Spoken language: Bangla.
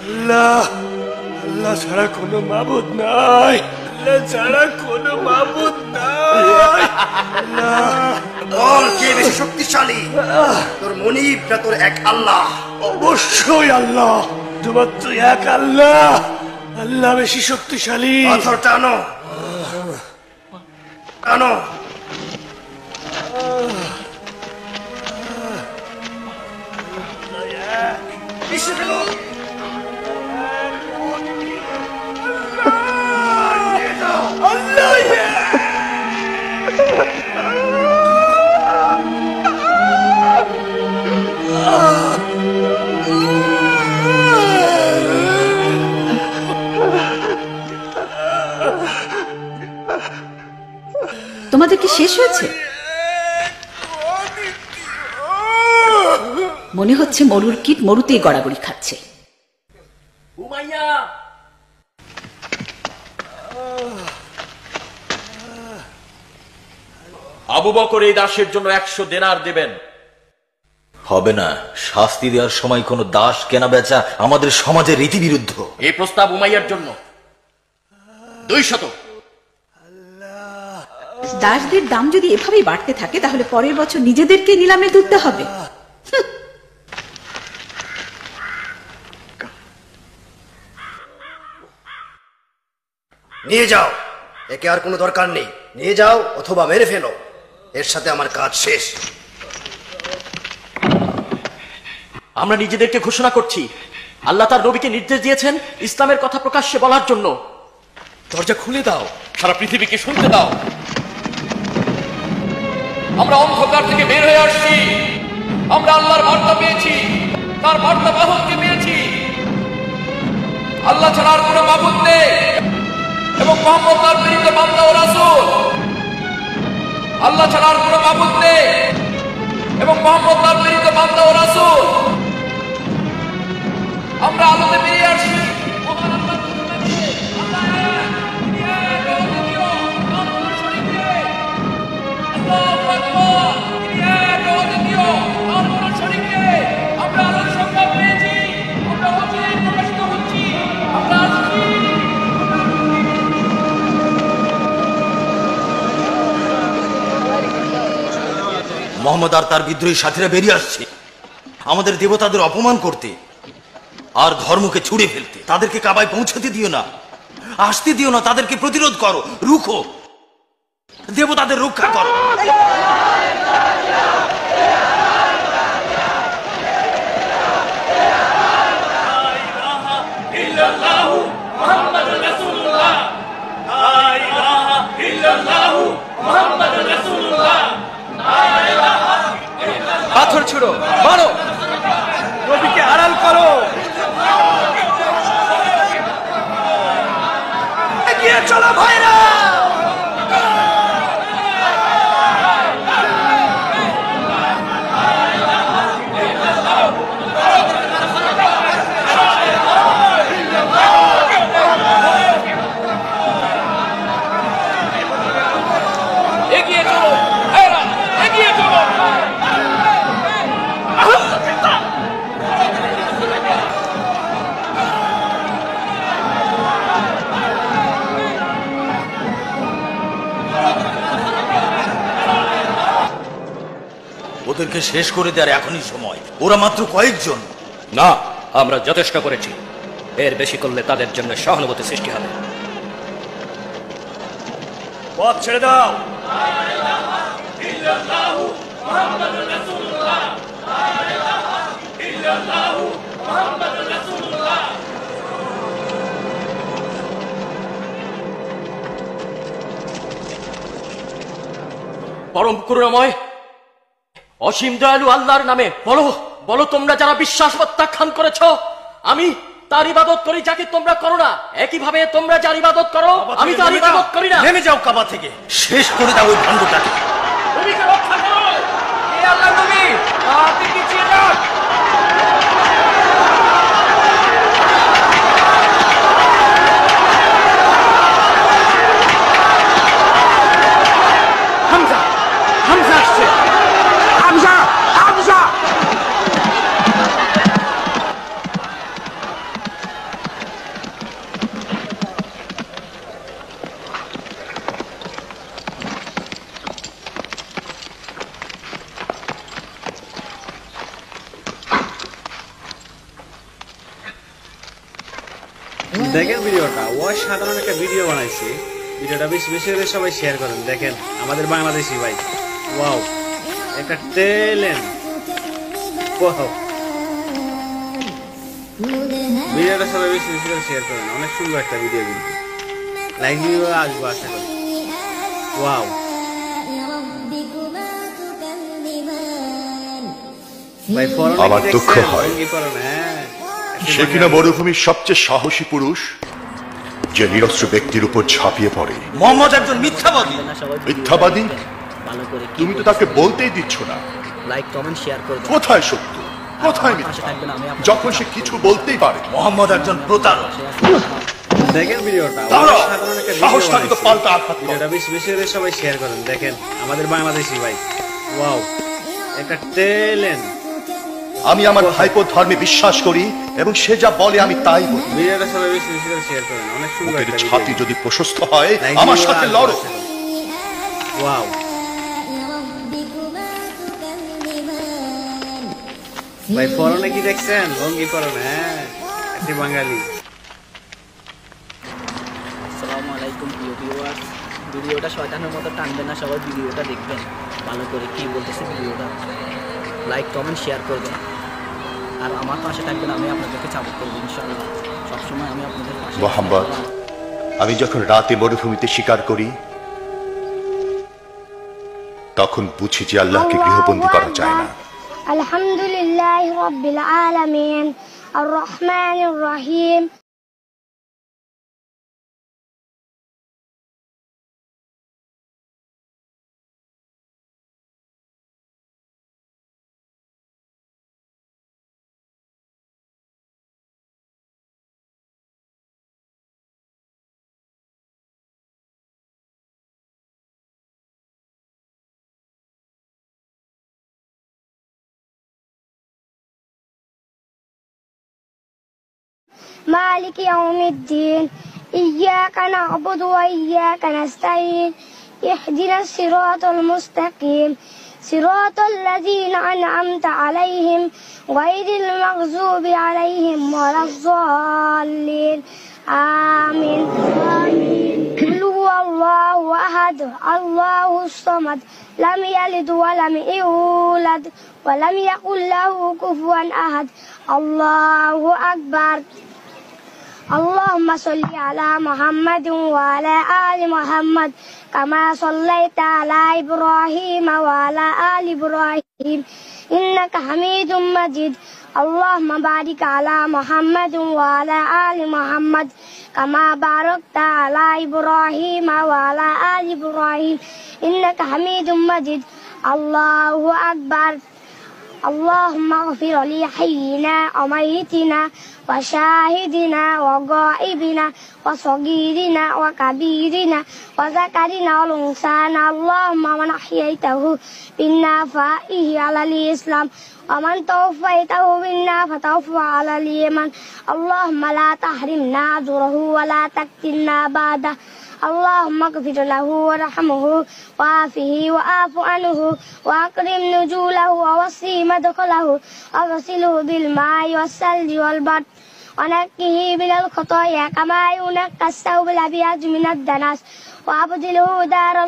আল্লাহ, আল্লাহ ছাড়া কোনো মাবুদ নাই, আল্লাহ ছাড়া কোনো মাবুদ নাই। বল কে বেশি শক্তিশালী, তোর মনিব না তোর এক আল্লাহ? অবশ্যই আল্লাহ, তোমার তো এক আল্লাহ, আল্লাহ বেশি শক্তিশালী। পাথর টানো টানো। তোমাদের কি শেষ হয়েছে? মনে হচ্ছে মরুর কীট মরুতেই গড়াগড়ি খাচ্ছে। আবু বকর এই দাসের জন্য 100 দেনার দেবেন। হবে না, শাস্তি দেওয়ার সময় কোন দাস কেনা বেচা আমাদের সমাজের রীতিবিরুদ্ধ। এই প্রস্তাব উমাইয়ার জন্য 200। দাসদের দাম যদি এভাবেই বাড়তে থাকে তাহলে পরের বছর নিজেদেরকে নিলামে তুলতে হবে। নিয়ে যাও, একে আর কোনো দরকার নেই। নিয়ে যাও অথবা মেরে ফেলো, এর সাথে আমার কাজ শেষ। আমরা নিজেদেরকে ঘোষণা করছি, আল্লাহ তার নবীকে নির্দেশ দিয়েছেন ইসলামের কথা প্রকাশ্যে বলার জন্য। দরজা খুলে দাও, সারা পৃথিবীকে শুনতে দাও। আমরা অন্ধকার থেকে বের হয়ে আসছি, আমরা আল্লাহর বার্তা পেয়েছি, তার বার্তা বাহককে পেয়েছি। আল্লাহ ছাড়া আর কোনো মাবুদ নেই এবং মুহাম্মদ তার প্রেরিত বান্দা ও রাসূল। আল্লাহ ছাড়া আর কোনো মাবুদ নেই এবং মুহাম্মদ তার প্রেরিত বান্দা ও রাসূল। আমরা আলোতে বেরিয়ে আসছি। মহান আল্লাহর ঘোষণা দিয়ে, আল্লাহ এক, তিনি এক, অদ্বিতীয়, তার কোনো শরীক নেই। আল্লাহু আকবার, তিনি এক, অদ্বিতীয়, তার কোনো শরীক নেই। আমরা আলোর সংজ্ঞা পেয়েছি, আমরা অচিরেই প্রকাশিত হচ্ছি, আমরা আসছি। মোহাম্মদ আর তার বিদ্রোহী সাথীরা বেরিয়ে আসছে আমাদের দেবতাদের অপমান করতে আর ধর্মকে ছুড়ে ফেলতে। তাদেরকে কাবায় পৌঁছতে দিও না, আসতে দিও না, তাদেরকে প্রতিরোধ করো, রুখো, দেবতাদের রক্ষা করো। পাথর ছুড়ো, মারো, নবীকে আড়াল করো। এগিয়ে চলো ভাইরা। এগিয়ে চলো ভাইরা, এগিয়ে চলো। ওদেরকে শেষ করে দেওয়ার এখনই সময়। ওরা মাত্র কয়েকজন। না, আমরা যথেষ্ট করেছি। এর বেশি করলে তাদের জন্য সহানুভূতি সৃষ্টি হবে। পথ ছেড়ে দাও। পরম করুণাময় অসীম দয়ালু আল্লাহর নামে বলো, বলো তোমরা যারা বিশ্বাস প্রত্যাখ্যান করেছ, আমি তার ইবাদত করি যাকে তোমরা করো না। একইভাবে তোমরা যার ইবাদত করো, আমি তার ইবাদত করি না। নেমে যাও কাবা থেকে, শেষ করে দাও ওই ভণ্ডটাকে। নবীকে রক্ষা করো। হে আল্লাহর নবী, আপনি পিছিয়ে যান। হামজা, হামজা আসছে। হামজা, হামজা। দেখেন ভিডিওটা, অসাধারণ একটা ভিডিও বানাইছি। ভিডিওটা বেশি বেশি করে সবাই শেয়ার করেন। দেখেন আমাদের বাংলাদেশি ভাই, ওয়াও, একটা ট্যালেন্ট। ওয়াও, ভিডিওটা সবাই বেশি বেশি করে শেয়ার করেন। অনেক সুন্দর একটা ভিডিও, কিন্তু লাইক ভিডিও আসবো আশা করি। ওয়াও, ভাই ফরন আমার দুঃখ হয় হ্যাঁ, সে কিনা মরুভূমির সবচেয়ে সাহসী পুরুষ, যে নিরস্ত্র ব্যক্তির উপর ঝাঁপিয়ে পড়ে। মোহাম্মদ একজন মিথ্যাবাদী। মিথ্যাবাদী? তুমি তো তাকে বলতেই দিচ্ছ না। লাইক কমেন্ট শেয়ার করবেন। কোথায় সত্য, কোথায় মিথ্যা, যখন সে কিছু বলতেই পারে? মোহাম্মদ একজন প্রতারক। দেখেন ভিডিওটা, দাঁড়াও, সাধারণ একটা সাহস ভিডিও থাকলে তো বানাইছি। পাল্টা আঘাত করো। ভিডিওটা বেশি বেশি করে সবাই শেয়ার করেন। দেখেন আমাদের বাংলাদেশি ভাই, ওয়াও, একটা ট্যালেন্ট। আমি আমার ভাইপোর ধর্মে বিশ্বাস করি এবং সে যা বলে আমি তাই বলি। ভিডিওটা সবাই বেশি বেশি করে শেয়ার করেন। অনেক সুন্দর বুকের একটা ছাতি ভিডিও। যদি প্রশস্ত হয় লাইক আমার ভিডিও সাথে আসবো লড়ো। আশা করি। ওয়াও, ভাই ফরনে কি দেখছেন? লঙ্গি ফরন, হ্যাঁ, একটি বাঙালি। আসসালামু আলাইকুম প্রিয় ভিউয়ার্স, ভিডিওটা শয়তানের মতো টানবেন না, সবাই ভিডিওটা দেখবেন ভালো করে কি বলতেছে ভিডিওটা। লাইক কমেন্ট শেয়ার করবেন আর আমার পাশে থাকবেন, আমি আপনাদেরকে সাপোর্ট করবো ইনশাআল্লাহ। সবসময় আমি আপনাদের পাশে। মোহাম্মদ, আমি যখন রাতে মরুভূমিতে শিকার করি তখন বুঝি যে আল্লাহকে গৃহবন্দী করা যায় না। আলহামদুলিল্লাহ রাব্বিল আলামিন আর রহমানির রহিম। مالك يوم الدين إياك نعبد وإياك نستعين اهدنا الصراط المستقيم صراط الذين أنعمت عليهم غير المغضوب عليهم ولا الضالين آمين قل هو الله أحد الله الصمد لم يلد ولم يولد ولم يكن له كفوا أحد الله أكبر اللهم صل على محمد وعلى آل محمد كما صليت على إبراهيم وعلى آل إبراهيم إنك حميد مجيد اللهم بارك على محمد وعلى آل محمد كما باركت على إبراهيم وعلى آل إبراهيم إنك حميد مجيد الله أكبر اللهم اغفر لحينا وميتنا وشاهدنا وغائبنا وصغيرنا وكبيرنا وذكرنا والأنثانا اللهم من أحييته منا فأحيه على الإسلام ومن توفيته منا فتوفى على الإيمان اللهم لا تحرمنا أجره ولا تفتنا بعده اللهم اغفر له وارحمه وعافه وعاف عنه واكرم نزوله ووسع مدخله وغسله بالماء والثلج والبرد ونقه من الخطايا كما ينقى الثوب الابيض من الدنس وابدله دارا